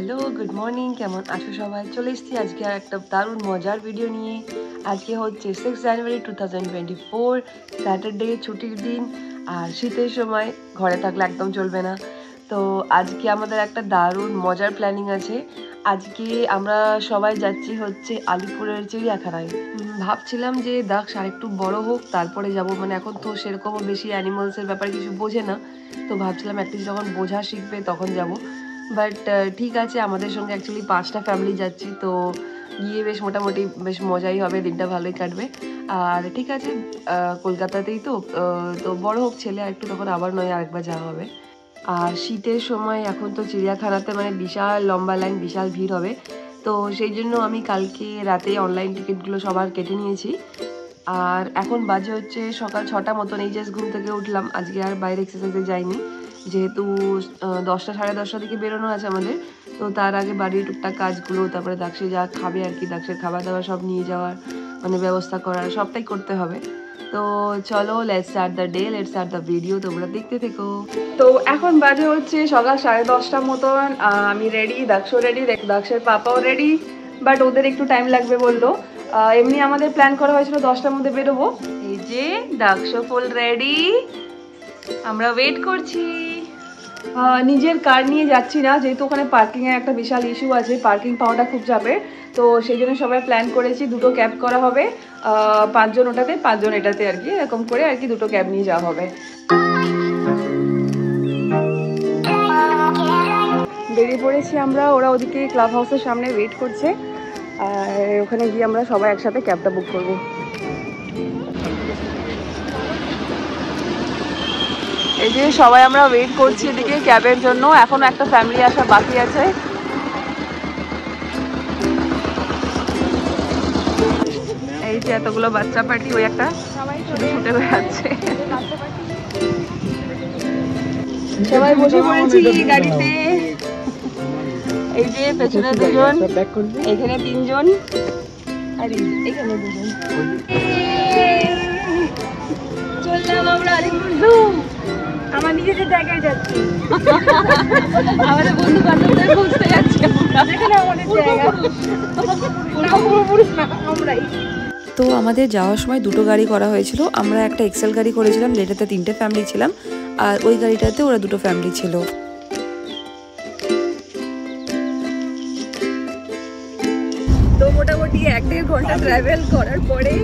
Hello, good morning. কেমন আছো সবাই? চলে এসেছি আজকে আর একটা দারুণ মজার ভিডিও নিয়ে। আজকে হচ্ছে 6 জানুয়ারি 2024, স্যাটারডে, ছুটির দিন। আর শীতের সময় ঘরে থাকলে একদম চলবে না। তো আজকে আমাদের একটা দারুণ মজার প্ল্যানিং আছে। আজকে আমরা সবাই যাচ্ছি হচ্ছে আলিপুরের চিড়িয়াখানায়। ভাবছিলাম যে দাক্ষ আর একটু বড় হোক তারপরে যাব, মানে এখন তো সেরকমও বেশি অ্যানিমালসের ব্যাপারে কিছু বোঝে না। তো ভাবছিলাম অ্যাটলিস্ট যখন বোঝা শিখবে তখন যাব। বাট ঠিক আছে, আমাদের সঙ্গে অ্যাকচুয়ালি 5টা ফ্যামিলি যাচ্ছি, তো গিয়ে বেশ মোটামুটি বেশ মজাই হবে, দিনটা ভালোই কাটবে। আর ঠিক আছে, কলকাতাতেই তো বড় হোক ছেলে আর একটু, তখন আবার নয় আরেকবার যাওয়া হবে। আর শীতের সময় এখন তো চিড়িয়াখানাতে মানে বিশাল লম্বা লাইন, বিশাল ভিড় হবে। তো সেই জন্য আমি কালকে রাতে অনলাইন টিকিটগুলো সবার কেটে নিয়েছি। আর এখন বাজে হচ্ছে সকাল 6টা মতন। এই জাস্ট ঘুম থেকে উঠলাম। আজকে আর বাইরে এক্সারসাইজে যাইনি, যেহেতু 10টা সাড়ে 10টার দিকে বেরোনো আছে আমাদের। তো তার আগে বাড়ির টুকটাক কাজগুলো, তারপরে দাক্ষে যা খাবে আর কি, দাক্ষের খাবার দাবার সব নিয়ে যাওয়ার মানে ব্যবস্থা করার সবটাই করতে হবে। তো চলো, let's start the day, let's start the video, তোমরা দেখতে থেকো। তো এখন বাজে হচ্ছে সকাল 10:30টার মতন। আমি রেডি, দাক্ষও রেডি, দাক্ষের পাপাও রেডি, বাট ওদের একটু টাইম লাগবে বললো। এমনি আমাদের প্ল্যান করা হয়েছিল 10টার মধ্যে বেরোবো। এই যে দাক্ষ ফুল রেডি, আমরা ওয়েট করছি। নিজের কার নিয়ে যাচ্ছি না, যেহেতু ওখানে পার্কিংয়ের একটা বিশাল ইস্যু আছে, পার্কিং পাওয়াটা খুব চাপের। তো সেই জন্য সবাই প্ল্যান করেছি দুটো ক্যাব করা হবে, 5 জন ওটাতে 5 জন এটাতে আর কি, এরকম করে আর কি দুটো ক্যাব নিয়ে যাওয়া হবে। বেরিয়ে পড়েছি আমরা, ওরা ওদিকে ক্লাব হাউসের সামনে ওয়েট করছে। আর ওখানে গিয়ে আমরা সবাই একসাথে ক্যাবটা বুক করবো। এই যে সবাই আমরা ওয়েট করছি এদিকে ক্যাবের জন্য, এখনো একটা ফ্যামিলি আসা বাকি আছে। এই যে এতগুলো বাচ্চা পার্টি, ওই একটা ছুটে হয়ে যাচ্ছে। সবাই বসে পড়েছি গাড়িতে। এই যে পেছনে 2 জন, এখানে 3 জন, আর এখানে 2 জন। চললাম আমরা আলিপুর জু। আমার নিজেদের জায়গায় যাচ্ছি, আমাদের বন্ধু বান্ধবদের খুঁজতে যাচ্ছি আমাদের জায়গা। তো আমাদের যাওয়ার সময় দুটো গাড়ি করা হয়েছিল। আমরা একটা এক্সেল গাড়ি করেছিলাম, যেটাতে 3টে ফ্যামিলি ছিলাম, আর ওই গাড়িটাতে ওরা 2টো ফ্যামিলি ছিল। তো মোটামুটি 1-1.5 ঘন্টা ট্রাভেল করার পরে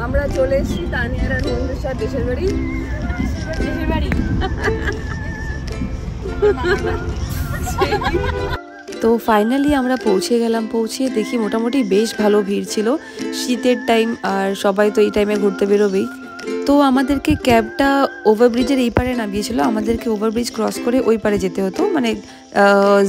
আমরা চলে এসেছি তানিয়ার আর মন্দুষার দেশের বাড়ি। তো ফাইনালি আমরা পৌঁছে গেলাম। পৌঁছে দেখি মোটামুটি বেশ ভালো ভিড় ছিল, শীতের টাইম, আর সবাই তো এই টাইমে ঘুরতে বেরোবেই। তো আমাদেরকে ক্যাবটা ওভারব্রিজের এই পারে নামিয়েছিল, আমাদেরকে ওভারব্রিজ ক্রস করে ওই পারে যেতে হতো, মানে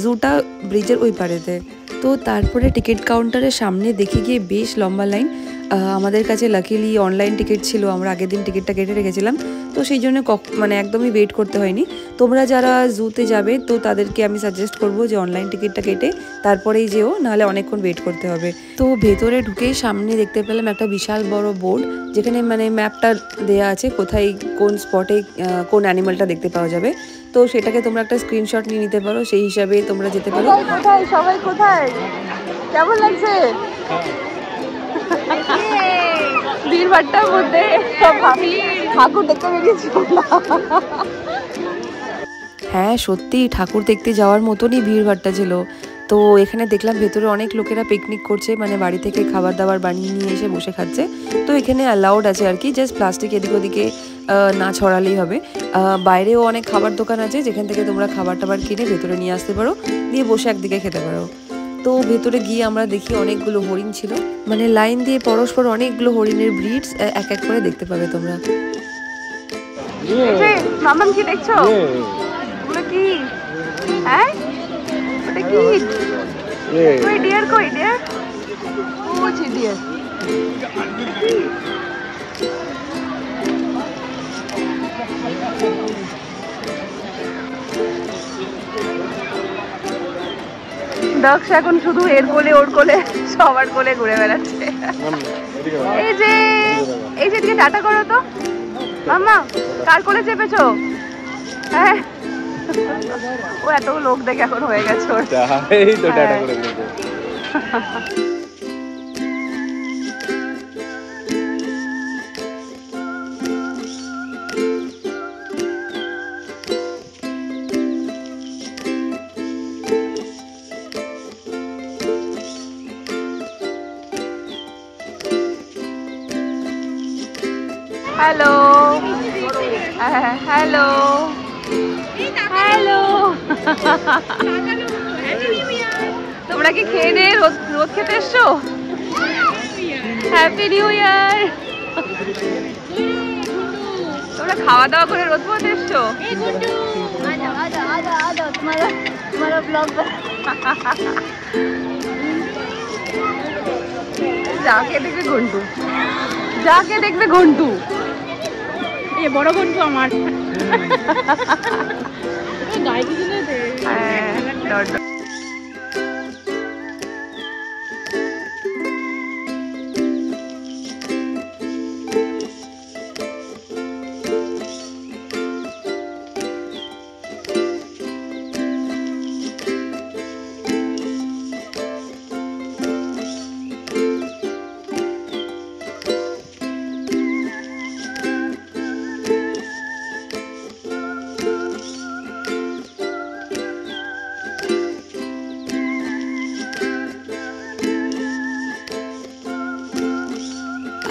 জুটা ব্রিজের ওই পারেতে। তো তারপরে টিকিট কাউন্টারের সামনে দেখে গিয়ে বেশ লম্বা লাইন। আমাদের কাছে লাকিলি অনলাইন টিকিট ছিল, আমরা আগের দিন টিকিটটা কেটে রেখেছিলাম, তো সেই জন্য মানে একদমই ওয়েট করতে হয়নি। তোমরা যারা জুতে যাবে তো তাদেরকে আমি সাজেস্ট করবো যে অনলাইন টিকিটটা কেটে তারপরেই যেও, নাহলে অনেকক্ষণ ওয়েট করতে হবে। তো ভেতরে ঢুকেই সামনে দেখতে পেলাম একটা বিশাল বড় বোর্ড, যেখানে মানে ম্যাপটা দেয়া আছে কোথায় কোন স্পটে কোন অ্যানিমালটা দেখতে পাওয়া যাবে। তো সেটাকে তোমরা একটা স্ক্রিনশট নিয়ে নিতে পারো, সেই হিসাবে তোমরা যেতে পারো। কোথায় সবাই, কোথায়, কেমন লাগছে ভিড়ভাট্টার মধ্যে? ঠাকুর দেখতে বেরিয়েছি। হ্যাঁ সত্যি ঠাকুর দেখতে যাওয়ার মতনই ভিড়ভাট্টা ছিল। তো এখানে দেখলাম ভেতরে অনেক লোকেরা পিকনিক করছে, মানে বাড়ি থেকে খাবার দাবার বানিয়ে নিয়ে এসে বসে খাচ্ছে। তো এখানে অ্যালাউড আছে আর কি, জাস্ট প্লাস্টিক এদিক ওদিকে না ছড়ালেই হবে। বাইরেও অনেক খাবার দোকান আছে, যেখান থেকে তোমরা খাবার টাবার কিনে ভেতরে নিয়ে আসতে পারো, দিয়ে বসে একদিকে খেতে পারো। তো ভেতরে গিয়ে আমরা দেখি অনেকগুলো হরিণ ছিল, মানে লাইন দিয়ে পরস্পর অনেকগুলো হরিণের ব্রিডস এক এক করে দেখতে পাবে তোমরা। মামাম কি দেখছো? ওটা কি? হ্যাঁ ওটা কি? কই ডিয়ার, কই ডিয়ার? ও জি ডিয়ার। দক্ষ এখন শুধু এর কোলে ওর কোলে সবার কোলে ঘুরে বেড়াচ্ছে। এই যে এদিকে টাটা করো তো। মাম্মা কার কোলে চেপেছো? হ্যাঁ ও এত লোক দেখে এখন হয়ে গেছে ওর। এই তো টাটা করে দিয়েছে। হ্যালো হ্যালো হ্যালো, তোমরা কি খেয়ে দিয়ে রোদ রোদ খেতে এসছো? Happy new year. তোমরা খাওয়া দাওয়া করে রোদ পোহাতে এসছো? যাকে দেখবে ঘন্টু, যাকে দেখবে ঘন্টু, এ বড় ঘন্টু আমার।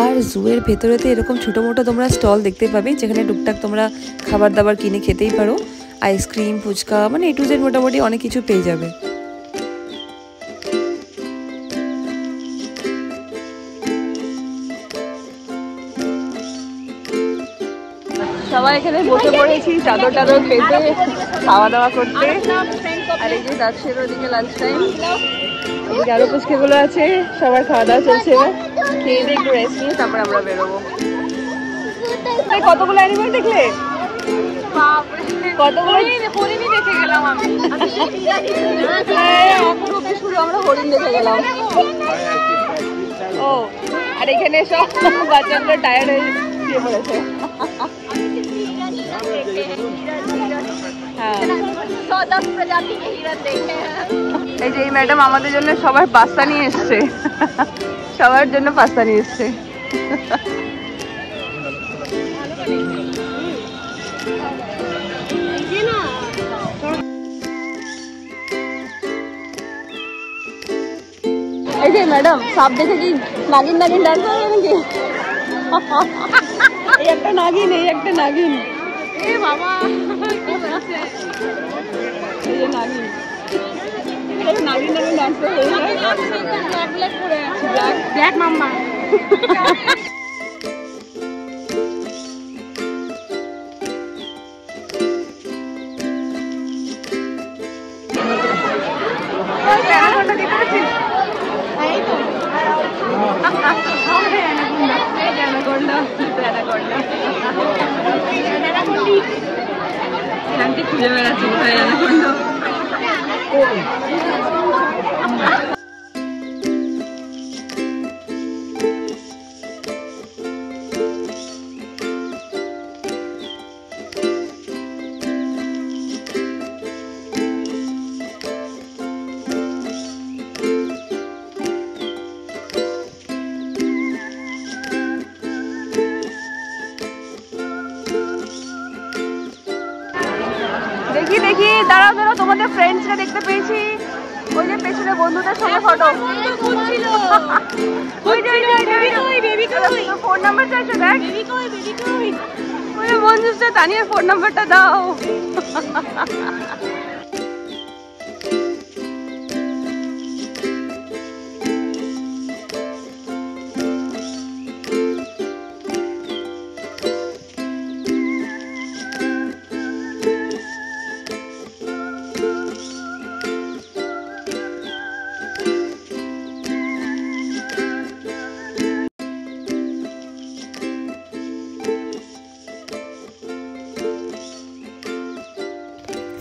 আর জুয়ের ভেতরেতে এরকম ছোটো মোটো তোমরা স্টল দেখতে পাবে, যেখানে টুকটাক তোমরা খাবার দাবার কিনে খেতেই পারো। আইসক্রিম, ফুচকা, মানে এ টু জেড মোটামুটি অনেক কিছু পেয়ে যাবে। সবাই এখানে বসে পড়েছি চাদর টাদর পেতে, খাওয়া দাওয়া করতে। আর এই যে যাচ্ছে ওদিকে লাঞ্চ টাইম, ওদিকে আরো পুচকেগুলো আছে, সবার খাওয়া দাওয়া চলছে। এবার খেয়ে দিয়ে একটু রেস্ট নিয়ে তারপর আমরা বেরোবো। কতগুলো অ্যানিমেল দেখলে? কতগুলো হরিণই দেখে গেলাম আমি। এখন অব্দি শুরু আমরা হরিণ দেখে গেলাম। ও আর এখানে সব বাচ্চাগুলো টায়ার্ড হয়ে শুয়ে পড়েছে। এই যে এই ম্যাডাম আমাদের জন্য সবার পাস্তা নিয়ে এসছে, সবার জন্য পাস্তা নিয়ে এসছে। এই যে ম্যাডাম সাপ দেখে কি নাগিন নাগিন ডান্স হবে নাকি? এই একটা নাগিন, এই একটা নাগিন। এ বাবা এই যে নাগিন, নাগিন নাগিন ডান্স করে ব্ল্যাক ব্ল্যাক মাম্মা। খুঁজে বেড়াচ্ছি কোথায় অ্যানাকোন্ডা। দেখি দেখি, দাঁড়াও দাঁড়াও, তোমাদের ফ্রেন্ডসরা দেখতে পেয়েছি। ওই যে পেছনে বন্ধুদের সঙ্গে ফটো। ফোন নাম্বার চাইছো? দেখ বন্ধুটা তানিয়ার ফোন নাম্বারটা দাও।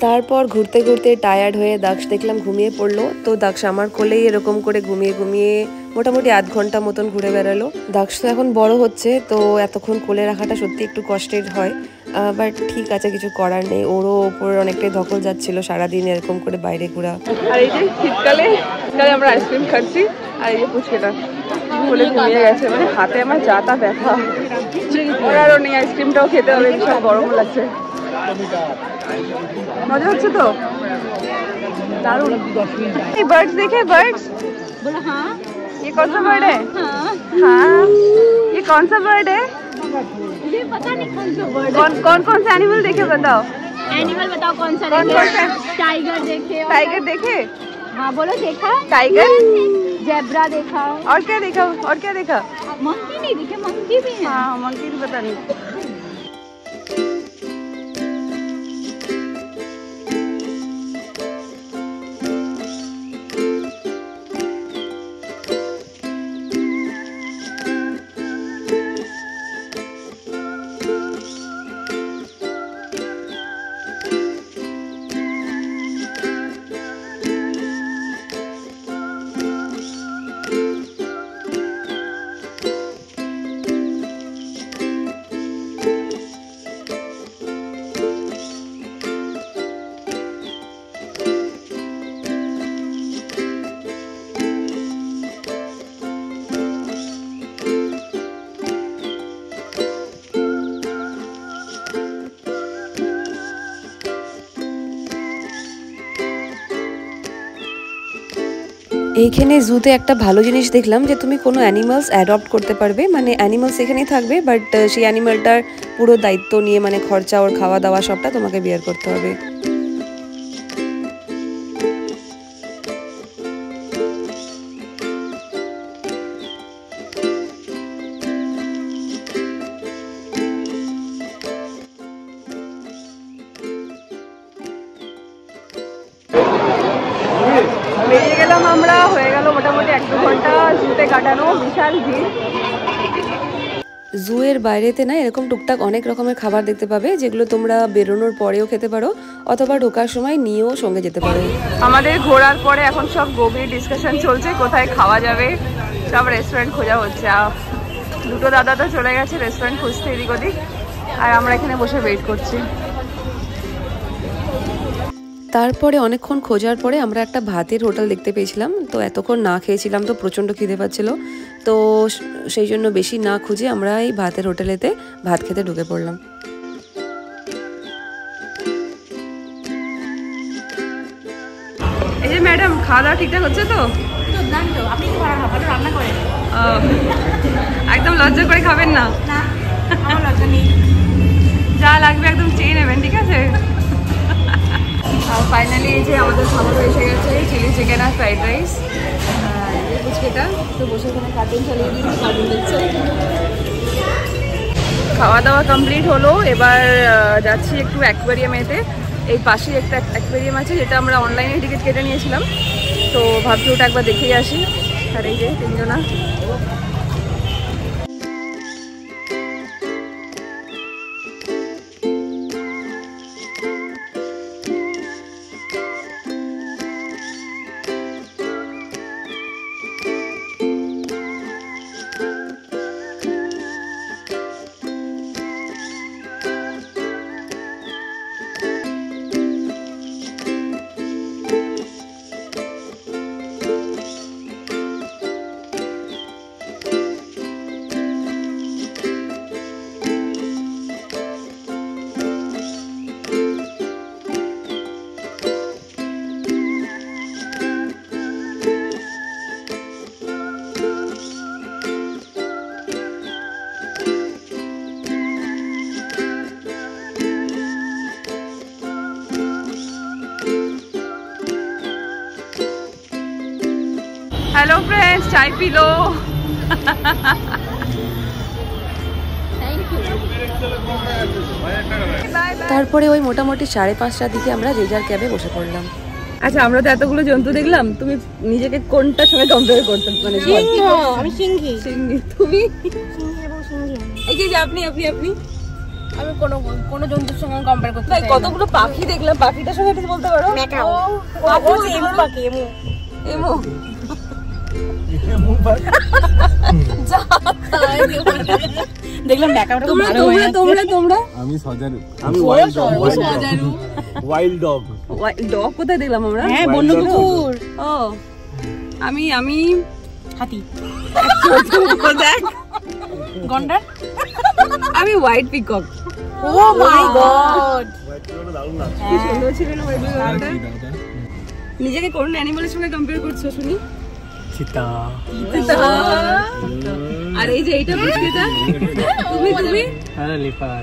তারপর ঘুরতে ঘুরতে টায়ার্ড হয়ে দাক্ষ দেখলাম ঘুমিয়ে পড়লো। তো দাক্ষ আমার কোলেই এরকম করে ঘুমিয়ে ঘুমিয়ে মোটামুটি আধ ঘন্টা মতন ঘুরে বেড়ালো। দাক্ষ তো এখন বড় হচ্ছে, তো এতক্ষণ কোলে রাখাটা সত্যি একটু কষ্টের হয়, বাট ঠিক আছে, কিছু করার নেই। ওরও ওপরে অনেকটাই ধকল যাচ্ছিল সারাদিন এরকম করে বাইরে ঘোরা। আর এই যে শীতকালে আমরা আইসক্রিম খাচ্ছি, আর এই যে পুচকেটা বলে ঘুমিয়ে গেছে, মানে হাতে আমার যাতা ব্যথা, আরও নেই। আইসক্রিমটাও খেতে হবে, ভীষণ গরম লাগছে। মজা হচ্ছে তো, দারুণ। এই বার্ডস দেখে, বাर्ड्स बोला हाँ ये कौन सा बर्ड है? हाँ ये कौन सा बर्ड है? मुझे पता नहीं कौन सा बर्ड कौन से एनिमल देखे बताओ? एनिमल बताओ कौन सा कौन सा? टाइगर देखे। टाइगर देखे? हाँ बोलो देखा। टाइगर, जेब्रा देखा। और क्या देखा? और क्या देखा? मंकी नहीं देखे, मंकी भी है। हाँ मंकी भी पता नहीं। এইখানে জুতে একটা ভালো জিনিস দেখলাম যে তুমি কোনো অ্যানিমালস অ্যাডপ্ট করতে পারবে, মানে অ্যানিমালস এখানেই থাকবে, বাট সেই অ্যানিমালটার পুরো দায়িত্ব নিয়ে, মানে খরচা ওর খাওয়া দাওয়া সবটা তোমাকে বিয়ার করতে হবে। বেরিয়ে গেলাম আমরা, হয়ে গেল মোটামুটি 1-2 ঘন্টা জুতে কাটানো, বিশাল ভিড়। জুয়ের বাইরেতে না এরকম টুকটাক অনেক রকমের খাবার দেখতে পাবে, যেগুলো তোমরা বেরোনোর পরেও খেতে পারো অথবা ঢোকার সময় নিয়েও সঙ্গে যেতে পারো। আমাদের ঘোরার পরে এখন সব গভীর ডিসকাশন চলছে কোথায় খাওয়া যাবে, সব রেস্টুরেন্ট খোঁজা হচ্ছে। দুটো দাদা তো চলে গেছে রেস্টুরেন্ট খুঁজতে এদিক ওদিক, আর আমরা এখানে বসে ওয়েট করছি। তারপরে অনেকক্ষণ খোঁজার পরে আমরা একটা ভাতের হোটেল দেখতে পেয়েছিলাম। তো এতক্ষণ না খেয়েছিলাম, তো প্রচণ্ড খিদে পাচ্ছিল, তো সেই জন্য বেশি না খুঁজে আমরা এই ভাতের হোটেলেতে ভাত খেতে ঢুকে পড়লাম। এই যে ম্যাডাম, খাওয়া দাওয়া ঠিকঠাক হচ্ছে তো? আপনি কি রান্না করেন? একদম লজ্জা করে খাবেন না, আমার লজ্জা নেই। যা লাগবে একদম চেয়ে নেবেন, ঠিক আছে? আর ফাইনালি এই যে আমাদের খাবার এসে গেছে, চিলি চিকেন আর ফ্রাইড রাইস। পুচকেটা তো বসে এখানে কার্টুন চালিয়ে দিয়েছি, কার্টুন দেখছে। খাওয়া দাওয়া কমপ্লিট হলো, এবার যাচ্ছি একটু অ্যাকোয়ারিয়ামেতে। এই পাশেই একটা অ্যাকোয়ারিয়াম আছে, যেটা আমরা অনলাইনে টিকিট কেটে নিয়েছিলাম, তো ভাবছি ওটা একবার দেখেই আসি। আর এই যে তিনজনা हेलो फ्रेंड्स, चाय पी लो। তারপরে ওই মোটামুটি 5:30টার দিকে আমরা যে যার ক্যাবে বসে পড়লাম। আচ্ছা, আমরা তো এতগুলো জন্তু দেখলাম, তুমি নিজেকে কোনটার সঙ্গে কম্পেয়ার করতে, মানে আমি সিংহি। সিংহি? তুমি? সিংহি এবং সিংহি। এই যে আপনি আপনি আপনি আমি কোনো জন্তুর সঙ্গে কম্পেয়ার করতে চাই না। কতগুলো পাখি দেখলাম, পাখিটার সঙ্গে একটু বলতে পারো? ও যে এমু পাখি, এমু। এমো দেখলাম ব্যাকআপটা খুব ভালো হয়ে আছে। তোমরা আমি সজারু, আমি wild dog. Wild dog dog কোথায় দেখলাম আমরা? হ্যাঁ, বন্য কুকুর। ও আমি হাতি। দেখ গন্ডার। আমি হোয়াইট পিকক। ও মাই গড। কি সুন্দর ছিল না হোয়াইট পিককটা? নিজেকে কোন অ্যানিমালের সঙ্গে কম্পেয়ার করছো শুনি? চিতা। আর এই যে এইটা বুঝকেটা তুমি হ্যাঁ লিপার।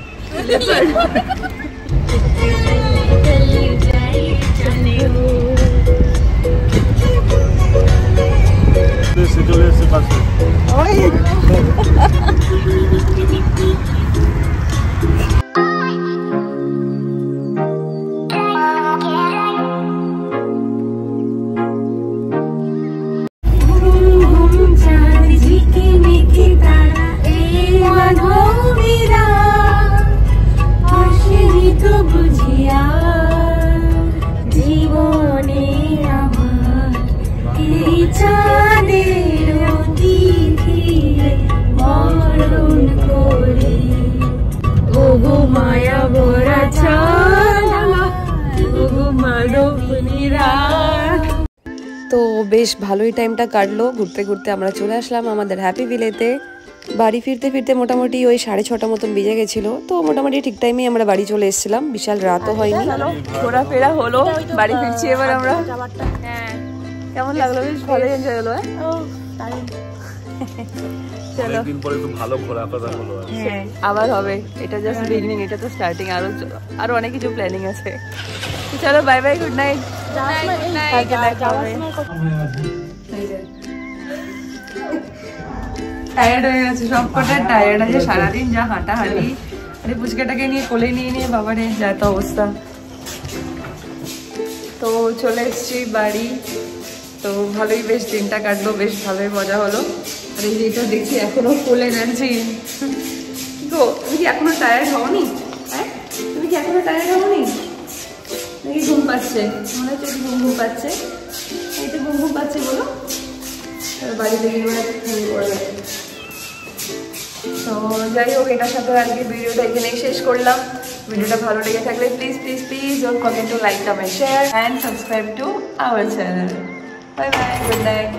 চলে এসছে পাশে। তো বেশ ভালোই টাইমটা কাটলো, ঘুরতে ঘুরতে আমরা চলে আসলাম আমাদের হ্যাপি ভিলেতে। বাড়ি ফিরতে ফিরতে মোটামুটি ওই 6:30 মতন বেজে গেছিলো। তো মোটামুটি ঠিক টাইমে আমরা বাড়ি চলে এসেছিলাম, বিশাল রাতও হয়নি। ঘোরাফেরা হলো, বাড়ি ফিরছি এবার আমরা। কেমন লাগলো? বেশ ভালোই এনজয় হলো। চলো দিন পরে তো ভালো ঘোরাফেরা হলো। আবার হবে, এটা জাস্ট বিগিনিং, এটা তো স্টার্টিং, আরো অনেক কিছু প্ল্যানিং আছে। চলো bye bye, good night. Tired হয়ে গেছে, সব কটা টায়ার্ড আছে, সারাদিন যা হাঁটাহাঁটি। আরে পুচকাটাকে নিয়ে কোলে নিয়ে বাবারে যা তো অবস্থা। তো চলে এসছি বাড়ি। তো ভালোই বেশ দিনটা কাটলো, বেশ ভালোই মজা হলো। আর এই যে এটা দেখছি এখনো ফুল এনার্জি। গো তুমি কি এখনো টায়ার্ড হওনি? হ্যাঁ তুমি কি এখনো টায়ার্ড হওনি? নাকি ঘুম পাচ্ছে? মনে হচ্ছে ঘুম পাচ্ছে। এই তো ঘুম পাচ্ছে বলো। বাড়িতে গিয়ে ঘুমিয়ে পড়বে। তো যাই হোক, এটার সাথে আজকে ভিডিওটা এখানেই শেষ করলাম। ভিডিওটা ভালো লেগে থাকলে please please please don't forget to like, comment, share and subscribe to our channel. Bye bye, good night.